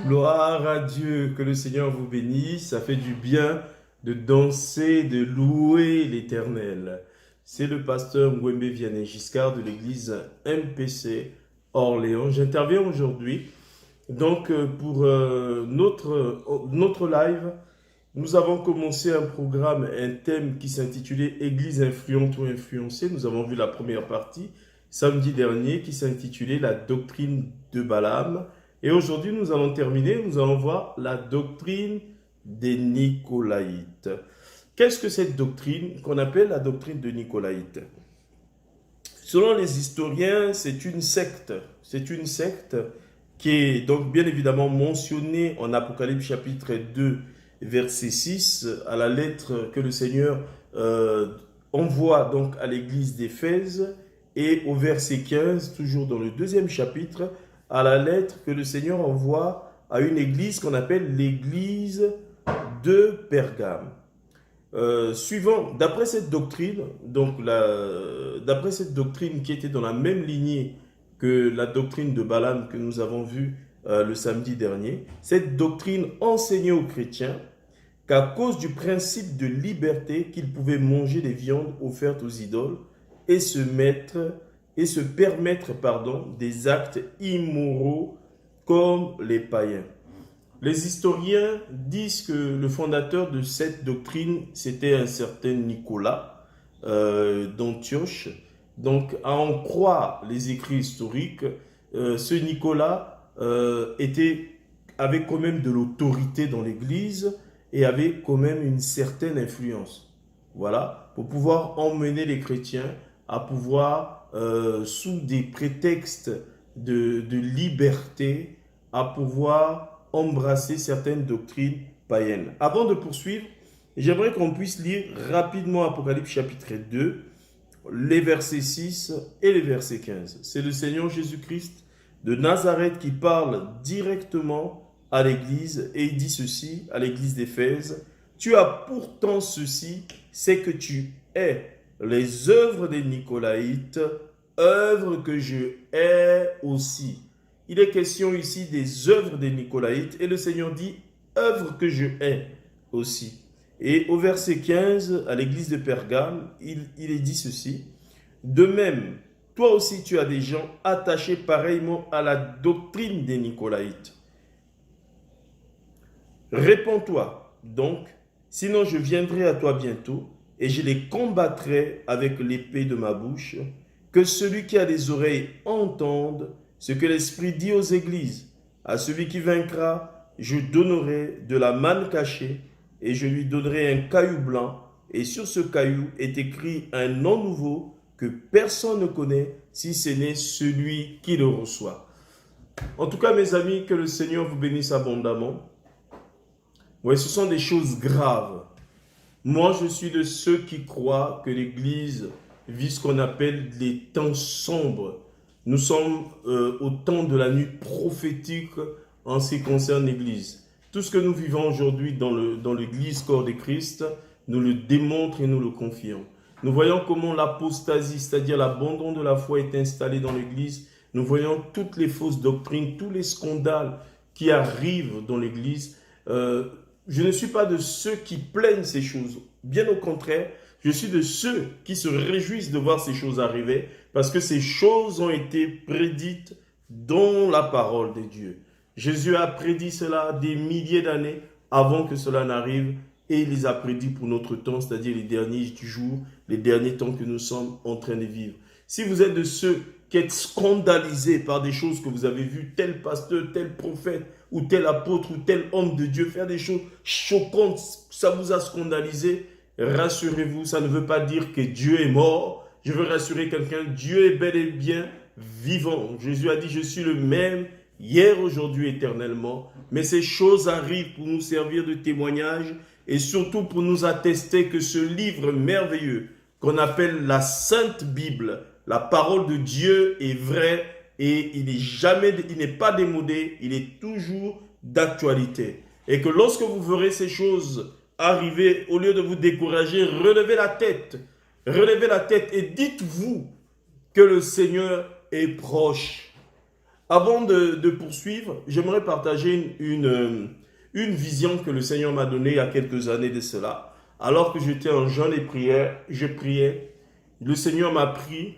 Gloire à Dieu, que le Seigneur vous bénisse. Ça fait du bien de danser, de louer l'Éternel. C'est le pasteur Mwembe Vianney Giscard de l'église MPC Orléans. J'interviens aujourd'hui donc pour notre live. Nous avons commencé un programme, un thème qui s'intitulait Église influente ou influencée. Nous avons vu la première partie samedi dernier qui s'intitulait La doctrine de Balaam. Et aujourd'hui, nous allons terminer, nous allons voir la doctrine des Nicolaïtes. Qu'est-ce que cette doctrine qu'on appelle la doctrine de Nicolaïtes? Selon les historiens, c'est une secte. C'est une secte qui est donc bien évidemment mentionnée en Apocalypse chapitre 2, verset 6, à la lettre que le Seigneur envoie donc à l'église d'Éphèse, et au verset 15, toujours dans le deuxième chapitre, à la lettre que le Seigneur envoie à une église qu'on appelle l'église de Pergame. D'après cette doctrine, d'après cette doctrine qui était dans la même lignée que la doctrine de Balaam que nous avons vue le samedi dernier, cette doctrine enseignait aux chrétiens qu'à cause du principe de liberté, qu'ils pouvaient manger des viandes offertes aux idoles et se permettre des actes immoraux comme les païens. Les historiens disent que le fondateur de cette doctrine, c'était un certain Nicolas d'Antioche. Donc, à en croire les écrits historiques, ce Nicolas avait quand même de l'autorité dans l'Église et avait quand même une certaine influence. Voilà, pour pouvoir emmener les chrétiens à pouvoir sous des prétextes de liberté, à pouvoir embrasser certaines doctrines païennes. Avant de poursuivre, j'aimerais qu'on puisse lire rapidement Apocalypse chapitre 2, les versets 6 et les versets 15. C'est le Seigneur Jésus-Christ de Nazareth qui parle directement à l'église et il dit ceci à l'église d'Éphèse: tu as pourtant ceci, c'est que tu es les œuvres des Nicolaïtes, œuvres que je hais aussi. Il est question ici des œuvres des Nicolaïtes et le Seigneur dit œuvres que je hais aussi. Et au verset 15, à l'église de Pergame, il est dit ceci: de même, toi aussi tu as des gens attachés pareillement à la doctrine des Nicolaïtes. Réponds-toi donc, sinon je viendrai à toi bientôt et je les combattrai avec l'épée de ma bouche. Que celui qui a des oreilles entende ce que l'Esprit dit aux églises. À celui qui vaincra, je donnerai de la manne cachée et je lui donnerai un caillou blanc. Et sur ce caillou est écrit un nom nouveau que personne ne connaît, si ce n'est celui qui le reçoit. En tout cas, mes amis, que le Seigneur vous bénisse abondamment. Oui, ce sont des choses graves. Moi, je suis de ceux qui croient que l'Église vit ce qu'on appelle les temps sombres. Nous sommes au temps de la nuit prophétique en ce qui concerne l'Église. Tout ce que nous vivons aujourd'hui dans l'Église corps de Christ, nous le démontre et nous le confirme. Nous voyons comment l'apostasie, c'est-à-dire l'abandon de la foi, est installé dans l'Église. Nous voyons toutes les fausses doctrines, tous les scandales qui arrivent dans l'Église. Je ne suis pas de ceux qui plaignent ces choses. Bien au contraire, je suis de ceux qui se réjouissent de voir ces choses arriver parce que ces choses ont été prédites dans la parole de Dieu. Jésus a prédit cela des milliers d'années avant que cela n'arrive et il les a prédits pour notre temps, c'est-à-dire les derniers jours, les derniers temps que nous sommes en train de vivre. Si vous êtes de ceux qui êtes scandalisés par des choses que vous avez vues, tel pasteur, tel prophète, ou tel apôtre, ou tel homme de Dieu faire des choses choquantes, ça vous a scandalisé, rassurez-vous, ça ne veut pas dire que Dieu est mort. Je veux rassurer quelqu'un, Dieu est bel et bien vivant. Jésus a dit, je suis le même hier, aujourd'hui, éternellement. Mais ces choses arrivent pour nous servir de témoignage et surtout pour nous attester que ce livre merveilleux qu'on appelle la Sainte Bible, la parole de Dieu est vraie et il n'est pas démodé, il est toujours d'actualité. Et que lorsque vous verrez ces choses arriver, au lieu de vous décourager, relevez la tête et dites-vous que le Seigneur est proche. Avant de poursuivre, j'aimerais partager une vision que le Seigneur m'a donnée il y a quelques années de cela. Alors que j'étais en jeûne et prière, je priais, le Seigneur m'a pris.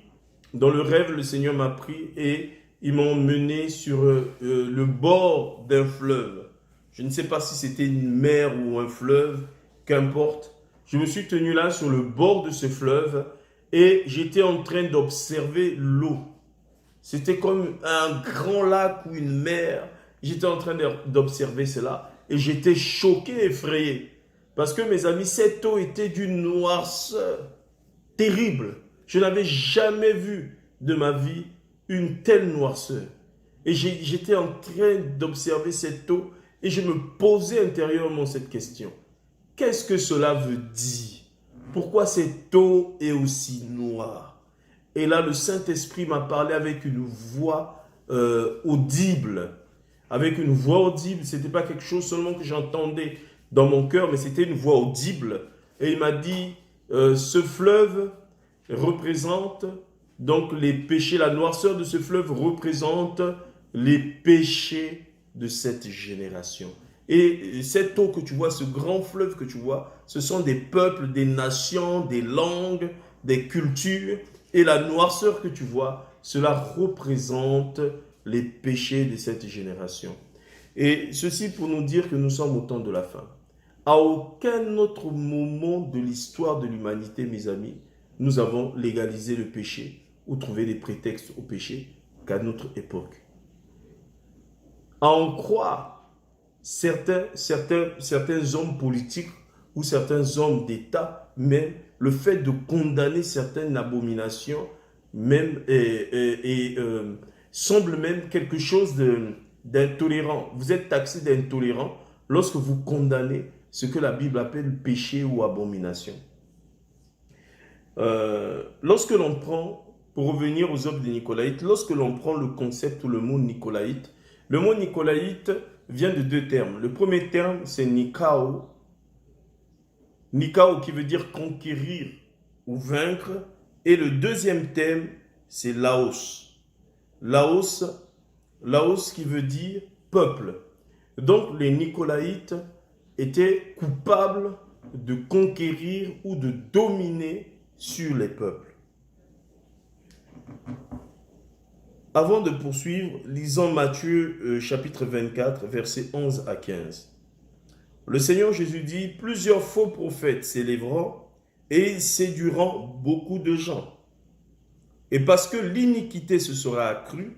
Dans le rêve, le Seigneur m'a pris et ils m'ont mené sur le bord d'un fleuve. Je ne sais pas si c'était une mer ou un fleuve, qu'importe. Je me suis tenu là sur le bord de ce fleuve et j'étais en train d'observer l'eau. C'était comme un grand lac ou une mer. J'étais en train d'observer cela et j'étais choqué, effrayé. Parce que mes amis, cette eau était d'une noirceur terrible. Je n'avais jamais vu de ma vie une telle noirceur. Et j'étais en train d'observer cette eau et je me posais intérieurement cette question. Qu'est-ce que cela veut dire? Pourquoi cette eau est aussi noire? Et là, le Saint-Esprit m'a parlé avec une voix audible. Avec une voix audible, ce n'était pas quelque chose seulement que j'entendais dans mon cœur, mais c'était une voix audible. Et il m'a dit, ce fleuve représente donc les péchés, la noirceur de ce fleuve représente les péchés de cette génération. Et cette eau que tu vois, ce grand fleuve que tu vois, ce sont des peuples, des nations, des langues, des cultures. Et la noirceur que tu vois, cela représente les péchés de cette génération. Et ceci pour nous dire que nous sommes au temps de la fin. À aucun autre moment de l'histoire de l'humanité, mes amis, nous avons légalisé le péché ou trouvé des prétextes au péché qu'à notre époque. À en croire certains hommes politiques ou certains hommes d'État, même le fait de condamner certaines abominations même, semble même quelque chose d'intolérant. Vous êtes taxé d'intolérant lorsque vous condamnez ce que la Bible appelle péché ou abomination. Lorsque l'on prend, pour revenir aux œuvres des Nicolaïtes, lorsque l'on prend le concept ou le mot Nicolaïte vient de deux termes. Le premier terme, c'est Nikao. Nikao qui veut dire conquérir ou vaincre. Et le deuxième terme, c'est Laos. Laos qui veut dire peuple. Donc les Nicolaïtes étaient coupables de conquérir ou de dominer sur les peuples. Avant de poursuivre, lisons Matthieu chapitre 24, versets 11 à 15. Le Seigneur Jésus dit, « Plusieurs faux prophètes s'élèveront et séduiront beaucoup de gens. Et parce que l'iniquité se sera accrue,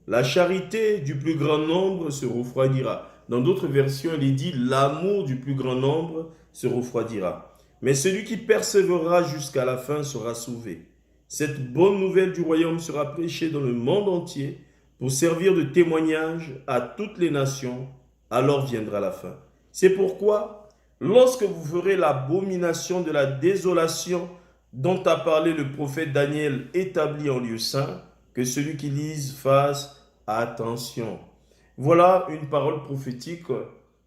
la charité du plus grand nombre se refroidira. » Dans d'autres versions, il est dit, « L'amour du plus grand nombre se refroidira. Mais celui qui persévérera jusqu'à la fin sera sauvé. » Cette bonne nouvelle du royaume sera prêchée dans le monde entier pour servir de témoignage à toutes les nations. Alors viendra la fin. C'est pourquoi, lorsque vous ferez l'abomination de la désolation dont a parlé le prophète Daniel établi en lieu saint, que celui qui lise fasse attention. Voilà une parole prophétique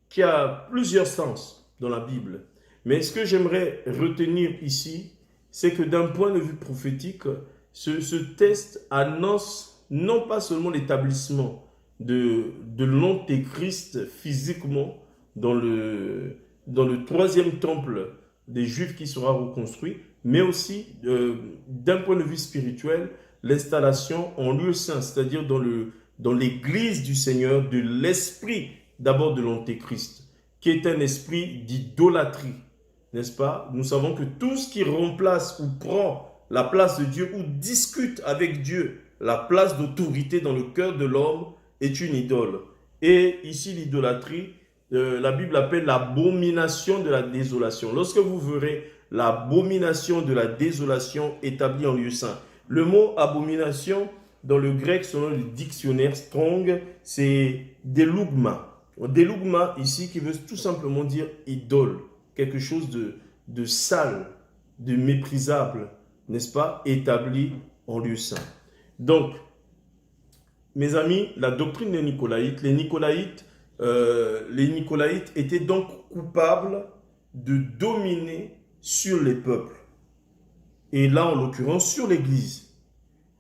qui a plusieurs sens dans la Bible. Mais ce que j'aimerais retenir ici, c'est que d'un point de vue prophétique, ce texte annonce non pas seulement l'établissement de l'antéchrist physiquement dans le troisième temple des Juifs qui sera reconstruit, mais aussi d'un point de vue spirituel, l'installation en lieu saint, c'est-à-dire dans l'église du Seigneur, de l'esprit d'abord de l'antéchrist, qui est un esprit d'idolâtrie, n'est-ce pas? Nous savons que tout ce qui remplace ou prend la place de Dieu ou discute avec Dieu, la place d'autorité dans le cœur de l'homme est une idole. Et ici, l'idolâtrie, la Bible appelle l'abomination de la désolation. Lorsque vous verrez l'abomination de la désolation établie en lieu saint, le mot abomination, dans le grec, selon le dictionnaire Strong, c'est délougma. Délougma, ici, qui veut tout simplement dire idole, quelque chose de sale, de méprisable, n'est-ce pas, établi en lieu saint. Donc, mes amis, la doctrine des Nicolaïtes, les Nicolaïtes étaient donc coupables de dominer sur les peuples. Et là, en l'occurrence, sur l'Église.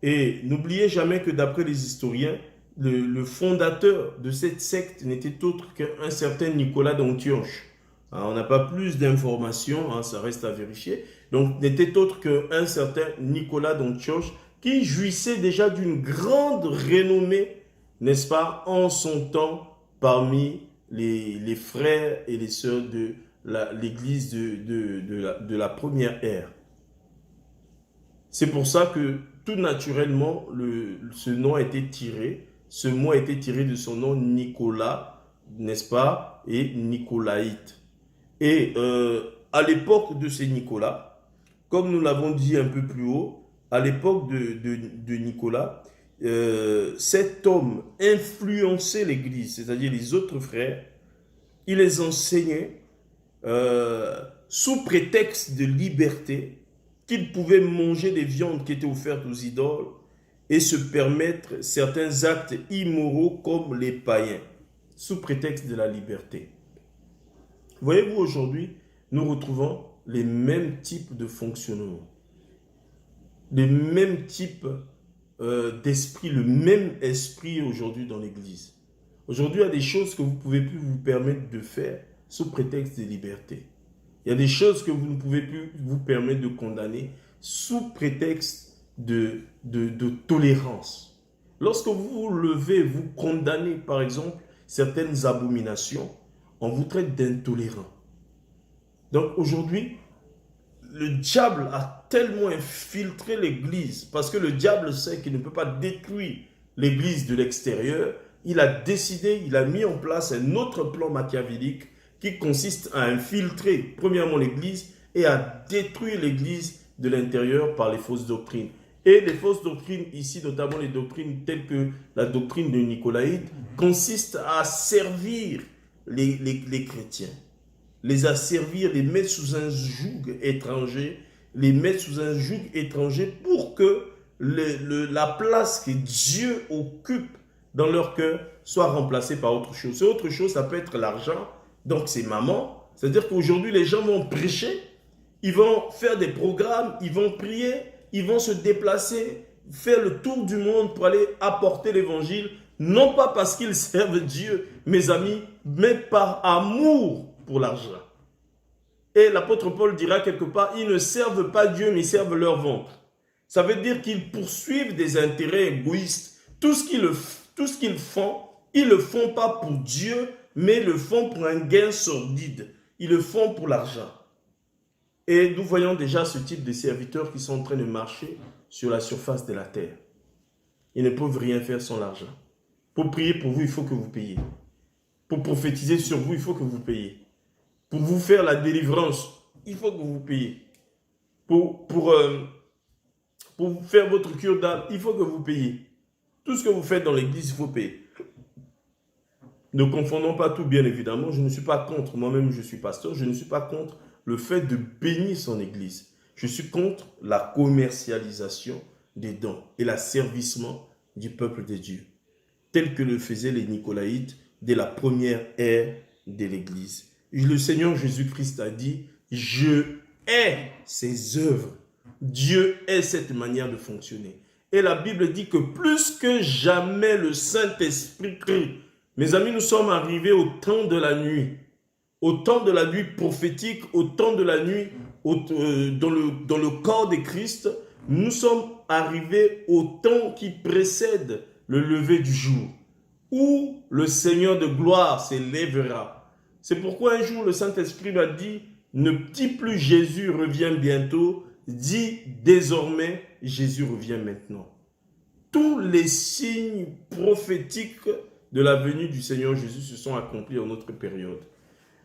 Et n'oubliez jamais que d'après les historiens, le fondateur de cette secte n'était autre qu'un certain Nicolas d'Antioche. On n'a pas plus d'informations, ça reste à vérifier. Donc, n'était autre qu'un certain Nicolas d'Antioche qui jouissait déjà d'une grande renommée, n'est-ce pas, en son temps parmi les frères et les sœurs de l'Église de la première ère. C'est pour ça que tout naturellement, ce nom a été tiré, ce mot a été tiré de son nom Nicolas, n'est-ce pas, et Nicolaïte. Et à l'époque de ces Nicolas, comme nous l'avons dit un peu plus haut, à l'époque de Nicolas, cet homme influençait l'Église, c'est-à-dire les autres frères, il les enseignait sous prétexte de liberté, qu'ils pouvaient manger des viandes qui étaient offertes aux idoles et se permettre certains actes immoraux comme les païens, sous prétexte de la liberté. Voyez-vous, aujourd'hui, nous retrouvons les mêmes types de fonctionnement, les mêmes types d'esprit, le même esprit aujourd'hui dans l'Église. Aujourd'hui, il y a des choses que vous ne pouvez plus vous permettre de faire sous prétexte de liberté. Il y a des choses que vous ne pouvez plus vous permettre de condamner sous prétexte de tolérance. Lorsque vous vous levez, vous condamnez par exemple certaines abominations, on vous traite d'intolérant. Donc aujourd'hui, le diable a tellement infiltré l'Église, parce que le diable sait qu'il ne peut pas détruire l'Église de l'extérieur. Il a décidé, il a mis en place un autre plan machiavélique qui consiste à infiltrer premièrement l'Église et à détruire l'Église de l'intérieur par les fausses doctrines. Et les fausses doctrines ici, notamment les doctrines telles que la doctrine de Nicolaïde, consistent à servir les chrétiens, les asservir, les mettre sous un joug étranger, pour que la place que Dieu occupe dans leur cœur soit remplacée par autre chose. Et autre chose, ça peut être l'argent. Donc c'est maman. C'est-à-dire qu'aujourd'hui, les gens vont prêcher, ils vont faire des programmes, ils vont prier, ils vont se déplacer, faire le tour du monde pour aller apporter l'évangile, non pas parce qu'ils servent Dieu, mes amis, mais par amour pour l'argent. Et l'apôtre Paul dira quelque part, ils ne servent pas Dieu, mais ils servent leur ventre. Ça veut dire qu'ils poursuivent des intérêts égoïstes. Tout ce qu'ils font, ils ne le font pas pour Dieu, mais le font pour un gain sordide. Ils le font pour l'argent. Et nous voyons déjà ce type de serviteurs qui sont en train de marcher sur la surface de la terre. Ils ne peuvent rien faire sans l'argent. Pour prier pour vous, il faut que vous payiez. Pour prophétiser sur vous, il faut que vous payiez. Pour vous faire la délivrance, il faut que vous payiez. Pour faire votre cure d'âme, il faut que vous payiez. Tout ce que vous faites dans l'église, il faut payer. Ne confondons pas tout, bien évidemment. Je ne suis pas contre, moi-même je suis pasteur, je ne suis pas contre le fait de bénir son église. Je suis contre la commercialisation des dons et l'asservissement du peuple de Dieu, tel que le faisaient les Nicolaïtes dès la première ère de l'église. Le Seigneur Jésus-Christ a dit, je hais ces œuvres. Dieu hait cette manière de fonctionner. Et la Bible dit que plus que jamais le Saint-Esprit crie. Mes amis, nous sommes arrivés au temps de la nuit. Au temps de la nuit prophétique, au temps de la nuit dans le corps de Christ. Nous sommes arrivés au temps qui précède le lever du jour, où le Seigneur de gloire s'élèvera. C'est pourquoi un jour le Saint-Esprit m'a dit, ne dis plus Jésus revient bientôt, dis désormais Jésus revient maintenant. Tous les signes prophétiques de la venue du Seigneur Jésus se sont accomplis en notre période.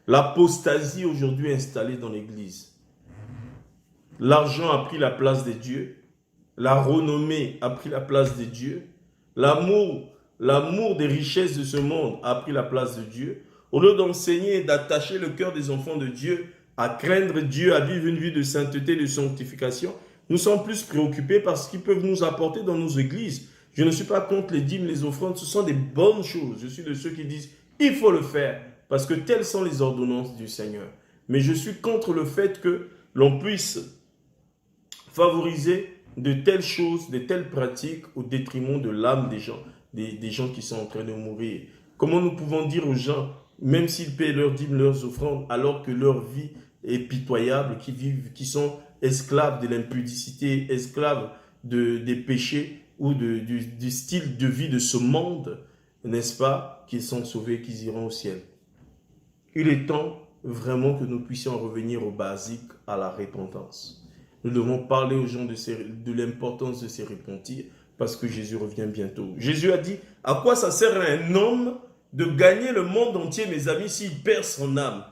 L'apostasie aujourd'hui installée dans l'Église. L'argent a pris la place de Dieu. La renommée a pris la place de Dieu. L'amour des richesses de ce monde a pris la place de Dieu. Au lieu d'enseigner et d'attacher le cœur des enfants de Dieu à craindre Dieu, à vivre une vie de sainteté, de sanctification, nous sommes plus préoccupés par ce qu'ils peuvent nous apporter dans nos églises. Je ne suis pas contre les dîmes, les offrandes, ce sont des bonnes choses. Je suis de ceux qui disent, il faut le faire, parce que telles sont les ordonnances du Seigneur. Mais je suis contre le fait que l'on puisse favoriser de telles choses, de telles pratiques au détriment de l'âme des gens, des gens qui sont en train de mourir. Comment nous pouvons dire aux gens, même s'ils paient leurs dîmes, leurs offrandes, alors que leur vie est pitoyable, qui sont esclaves de l'impudicité, esclaves des péchés ou du style de vie de ce monde, n'est-ce pas, qu'ils sont sauvés, qu'ils iront au ciel. Il est temps vraiment que nous puissions revenir au basique, à la repentance. Nous devons parler aux gens de l'importance de se repentir parce que Jésus revient bientôt. Jésus a dit, à quoi ça sert à un homme de gagner le monde entier, mes amis, s'il perd son âme?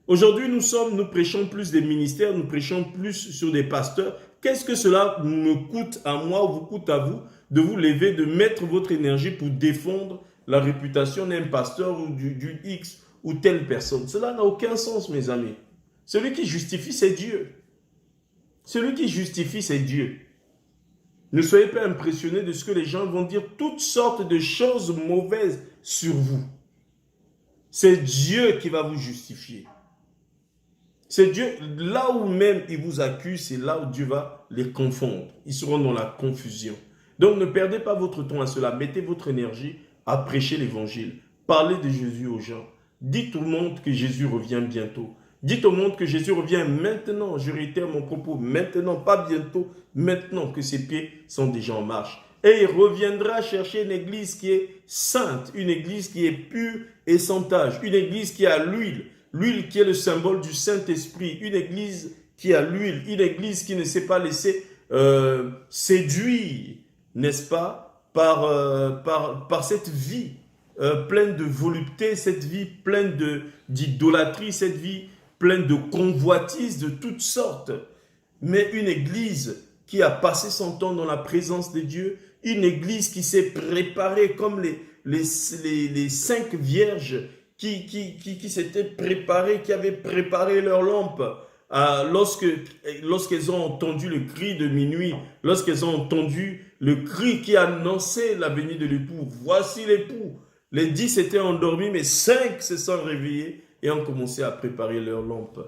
Aujourd'hui, nous prêchons plus des ministères, nous prêchons plus sur des pasteurs. Qu'est-ce que cela me coûte à moi ou vous coûte à vous de vous lever, de mettre votre énergie pour défendre la réputation d'un pasteur ou du X ou telle personne? Cela n'a aucun sens, mes amis. Celui qui justifie, c'est Dieu. Celui qui justifie, c'est Dieu. Ne soyez pas impressionnés de ce que les gens vont dire, toutes sortes de choses mauvaises sur vous. C'est Dieu qui va vous justifier. C'est Dieu, là où même ils vous accusent, c'est là où Dieu va les confondre. Ils seront dans la confusion. Donc ne perdez pas votre temps à cela. Mettez votre énergie à prêcher l'évangile. Parlez de Jésus aux gens. Dites au monde que Jésus revient bientôt. Dites au monde que Jésus revient maintenant. Je réitère mon propos. Maintenant, pas bientôt. Maintenant que ses pieds sont déjà en marche. Et il reviendra chercher une église qui est sainte. Une église qui est pure et sans tache. Une église qui a l'huile. L'huile qui est le symbole du Saint-Esprit. Une église qui a l'huile. Une église qui ne s'est pas laissée séduire, n'est-ce pas, par cette vie pleine de volupté, cette vie pleine d'idolâtrie, cette vie pleine de convoitises de toutes sortes. Mais une église qui a passé son temps dans la présence de Dieu, une église qui s'est préparée comme les 5 vierges qui s'étaient préparées, qui avaient préparé leur lampe lorsqu'elles ont entendu le cri de minuit, lorsqu'elles ont entendu le cri qui annonçait la venue de l'époux. Voici l'époux. Les 10 étaient endormis, mais 5 se sont réveillés et ont commencé à préparer leur lampe.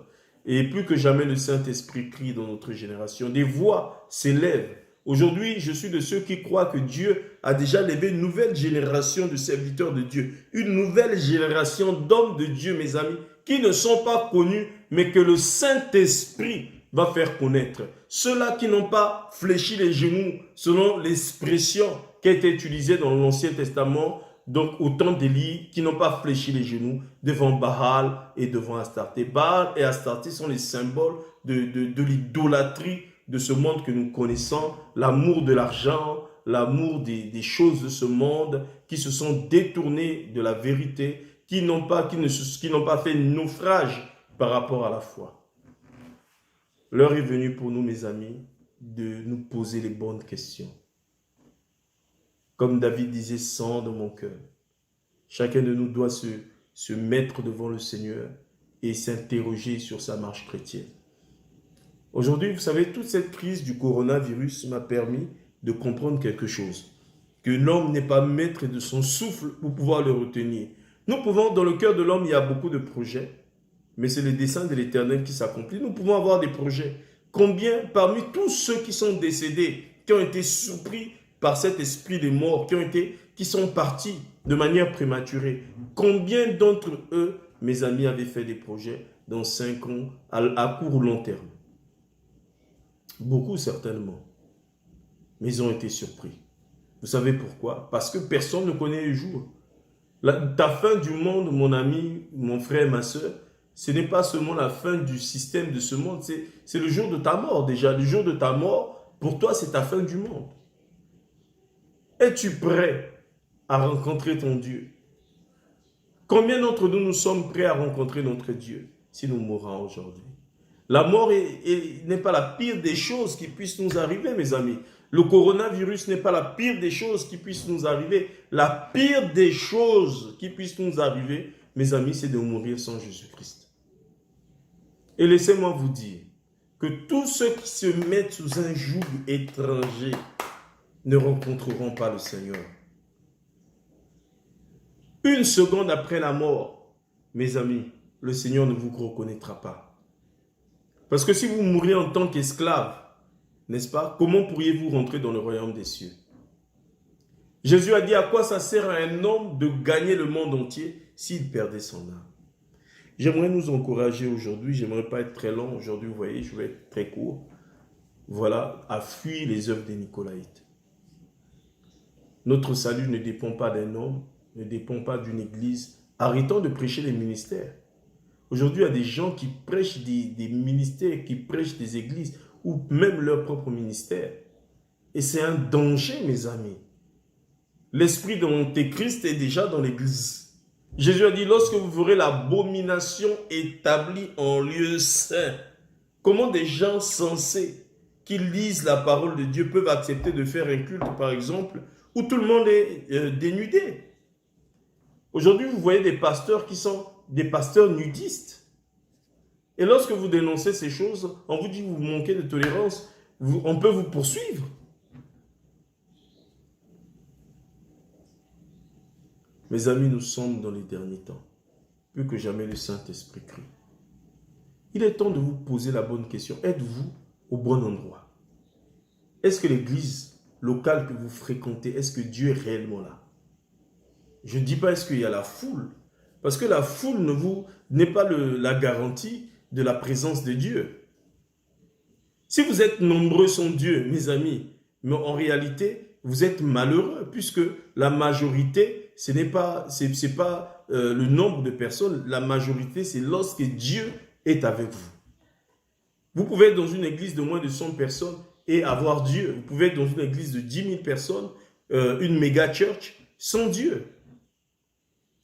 Et plus que jamais, le Saint-Esprit crie dans notre génération. Des voix s'élèvent. Aujourd'hui, je suis de ceux qui croient que Dieu a déjà levé une nouvelle génération de serviteurs de Dieu. Une nouvelle génération d'hommes de Dieu, mes amis, qui ne sont pas connus, mais que le Saint-Esprit va faire connaître. Ceux-là qui n'ont pas fléchi les genoux, selon l'expression qui a été utilisée dans l'Ancien Testament, donc au temps d'Élie, qui n'ont pas fléchi les genoux devant Baal et devant Astarté. Baal et Astarté sont les symboles de l'idolâtrie de ce monde que nous connaissons, l'amour de l'argent, l'amour des choses de ce monde, qui se sont détournés de la vérité, qui n'ont pas fait naufrage par rapport à la foi. L'heure est venue pour nous, mes amis, de nous poser les bonnes questions. Comme David disait, sonde mon cœur. Chacun de nous doit se mettre devant le Seigneur et s'interroger sur sa marche chrétienne. Aujourd'hui, vous savez, toute cette crise du coronavirus m'a permis de comprendre quelque chose. Que l'homme n'est pas maître de son souffle pour pouvoir le retenir. Nous pouvons, dans le cœur de l'homme, il y a beaucoup de projets, mais c'est le dessein de l'Éternel qui s'accomplit. Nous pouvons avoir des projets. Combien parmi tous ceux qui sont décédés, qui ont été surpris par cet esprit des morts, qui sont partis de manière prématurée, combien d'entre eux, mes amis, avaient fait des projets dans 5 ans, à court ou long terme? Beaucoup certainement, mais ils ont été surpris. Vous savez pourquoi? Parce que personne ne connaît le jour. Ta fin du monde, mon ami, mon frère, ma soeur, ce n'est pas seulement la fin du système de ce monde, c'est le jour de ta mort déjà. Le jour de ta mort, pour toi, c'est ta fin du monde. Es-tu prêt à rencontrer ton Dieu? Combien d'entre nous sommes prêts à rencontrer notre Dieu si nous mourons aujourd'hui? La mort n'est pas la pire des choses qui puissent nous arriver, mes amis. Le coronavirus n'est pas la pire des choses qui puissent nous arriver. La pire des choses qui puissent nous arriver, mes amis, c'est de mourir sans Jésus-Christ. Et laissez-moi vous dire que tous ceux qui se mettent sous un joug étranger ne rencontreront pas le Seigneur. Une seconde après la mort, mes amis, le Seigneur ne vous reconnaîtra pas. Parce que si vous mourrez en tant qu'esclave, n'est-ce pas, comment pourriez-vous rentrer dans le royaume des cieux? Jésus a dit, à quoi ça sert à un homme de gagner le monde entier s'il perdait son âme? J'aimerais nous encourager aujourd'hui, j'aimerais pas être très long aujourd'hui, vous voyez, je vais être très court. Voilà, à fuir les œuvres des Nicolaïtes. Notre salut ne dépend pas d'un homme, ne dépend pas d'une église. Arrêtons de prêcher les ministères. Aujourd'hui, il y a des gens qui prêchent des ministères, qui prêchent des églises, ou même leur propre ministère. Et c'est un danger, mes amis. L'esprit d'Antéchrist est déjà dans l'église. Jésus a dit, lorsque vous verrez l'abomination établie en lieu saint, comment des gens sensés qui lisent la parole de Dieu peuvent accepter de faire un culte, par exemple, où tout le monde est dénudé? Aujourd'hui, vous voyez des pasteurs qui sont des pasteurs nudistes. Et lorsque vous dénoncez ces choses, on vous dit que vous manquez de tolérance, on peut vous poursuivre. Mes amis, nous sommes dans les derniers temps. Plus que jamais, le Saint-Esprit crie. Il est temps de vous poser la bonne question. Êtes-vous au bon endroit? Est-ce que l'église locale que vous fréquentez, est-ce que Dieu est réellement là? Je ne dis pas est-ce qu'il y a la foule. Parce que la foule n'est pas la garantie de la présence de Dieu. Si vous êtes nombreux sans Dieu, mes amis, mais en réalité, vous êtes malheureux, puisque la majorité, ce n'est pas le nombre de personnes, la majorité, c'est lorsque Dieu est avec vous. Vous pouvez être dans une église de moins de 100 personnes et avoir Dieu. Vous pouvez être dans une église de 10 000 personnes, une méga church, sans Dieu.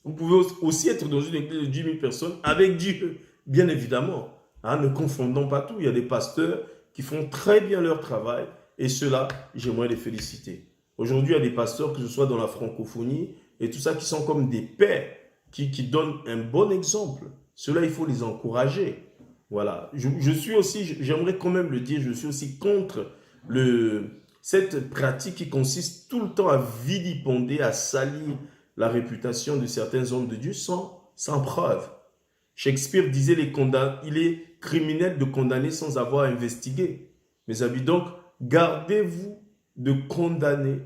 Vous pouvez aussi être dans une église de 10 000 personnes avec Dieu, bien évidemment. Ne confondons pas tout. Il y a des pasteurs qui font très bien leur travail et ceux-là, j'aimerais les féliciter. Aujourd'hui, il y a des pasteurs, que ce soit dans la francophonie et tout ça, qui sont comme des pères, qui donnent un bon exemple. Ceux-là, il faut les encourager. Voilà. Je suis aussi, j'aimerais quand même le dire, je suis aussi contre cette pratique qui consiste tout le temps à vilipender, à salir la réputation de certains hommes de Dieu sans preuve. Shakespeare disait il est criminel de condamner sans avoir investigué. Mes amis, donc, gardez-vous de condamner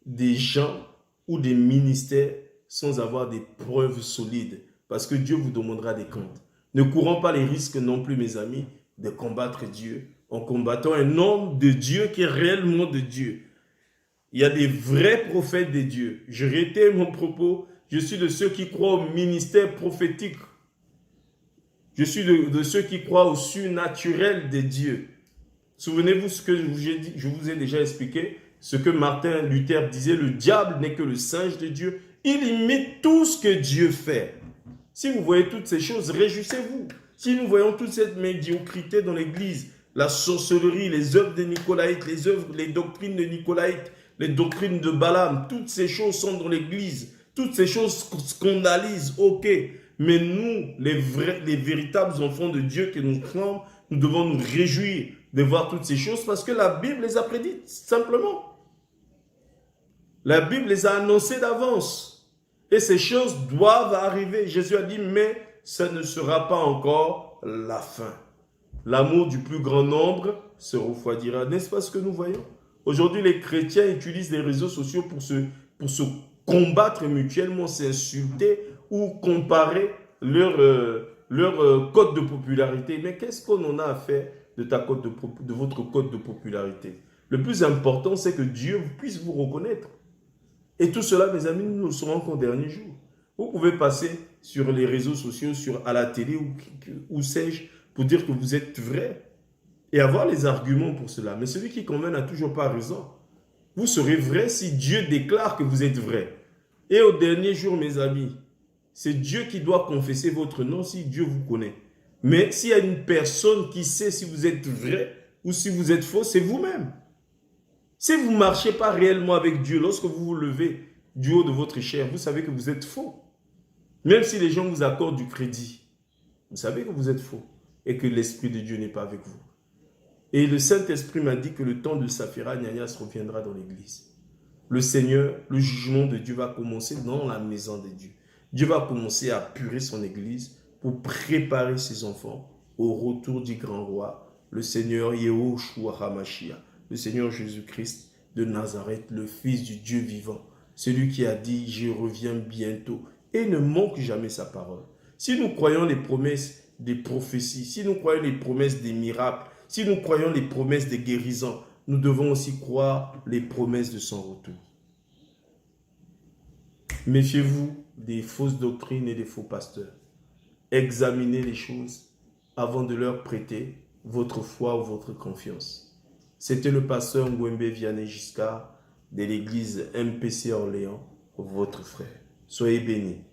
des gens ou des ministères sans avoir des preuves solides, parce que Dieu vous demandera des comptes. Ne courons pas les risques non plus, mes amis, de combattre Dieu en combattant un homme de Dieu qui est réellement de Dieu. Il y a des vrais prophètes de Dieu. Je réitère mon propos. Je suis de ceux qui croient au ministère prophétique. Je suis de ceux qui croient au surnaturel de Dieu. Souvenez-vous ce que je vous ai déjà expliqué, ce que Martin Luther disait, le diable n'est que le singe de Dieu. Il imite tout ce que Dieu fait. Si vous voyez toutes ces choses, réjouissez-vous. Si nous voyons toute cette médiocrité dans l'Église, la sorcellerie, les œuvres de Nicolaïtes, les doctrines de Nicolaïtes, les doctrines de Balaam, toutes ces choses sont dans l'Église. Toutes ces choses scandalisent, ok. Mais nous, les véritables enfants de Dieu que nous sommes, nous devons nous réjouir de voir toutes ces choses parce que la Bible les a prédites, simplement. La Bible les a annoncées d'avance. Et ces choses doivent arriver. Jésus a dit, mais ça ne sera pas encore la fin. L'amour du plus grand nombre se refroidira. N'est-ce pas ce que nous voyons? Aujourd'hui, les chrétiens utilisent les réseaux sociaux pour se combattre mutuellement, s'insulter ou comparer leur code de popularité. Mais qu'est-ce qu'on en a à faire de votre code de popularité? Le plus important, c'est que Dieu puisse vous reconnaître. Et tout cela, mes amis, nous ne le saurons qu'au dernier jour. Vous pouvez passer sur les réseaux sociaux, à la télé ou sais-je, pour dire que vous êtes vrai et avoir les arguments pour cela. Mais celui qui convainc n'a toujours pas raison. Vous serez vrai si Dieu déclare que vous êtes vrai. Et au dernier jour, mes amis, c'est Dieu qui doit confesser votre nom si Dieu vous connaît. Mais s'il y a une personne qui sait si vous êtes vrai ou si vous êtes faux, c'est vous-même. Si vous ne marchez pas réellement avec Dieu, lorsque vous vous levez du haut de votre chair, vous savez que vous êtes faux. Même si les gens vous accordent du crédit, vous savez que vous êtes faux et que l'Esprit de Dieu n'est pas avec vous. Et le Saint-Esprit m'a dit que le temps de Saphira Nianias reviendra dans l'église. Le Seigneur, le jugement de Dieu va commencer dans la maison de Dieu. Dieu va commencer à purer son église pour préparer ses enfants au retour du grand roi, le Seigneur Yehoshua HaMashiach, le Seigneur Jésus-Christ de Nazareth, le Fils du Dieu vivant, celui qui a dit « Je reviens bientôt » et ne manque jamais sa parole. Si nous croyons les promesses des prophéties, si nous croyons les promesses des miracles, si nous croyons les promesses des guérisons, nous devons aussi croire les promesses de son retour. Méfiez-vous des fausses doctrines et des faux pasteurs. Examinez les choses avant de leur prêter votre foi ou votre confiance. C'était le pasteur Ngwembe Vianney Giscard de l'église MPC Orléans, votre frère. Soyez bénis.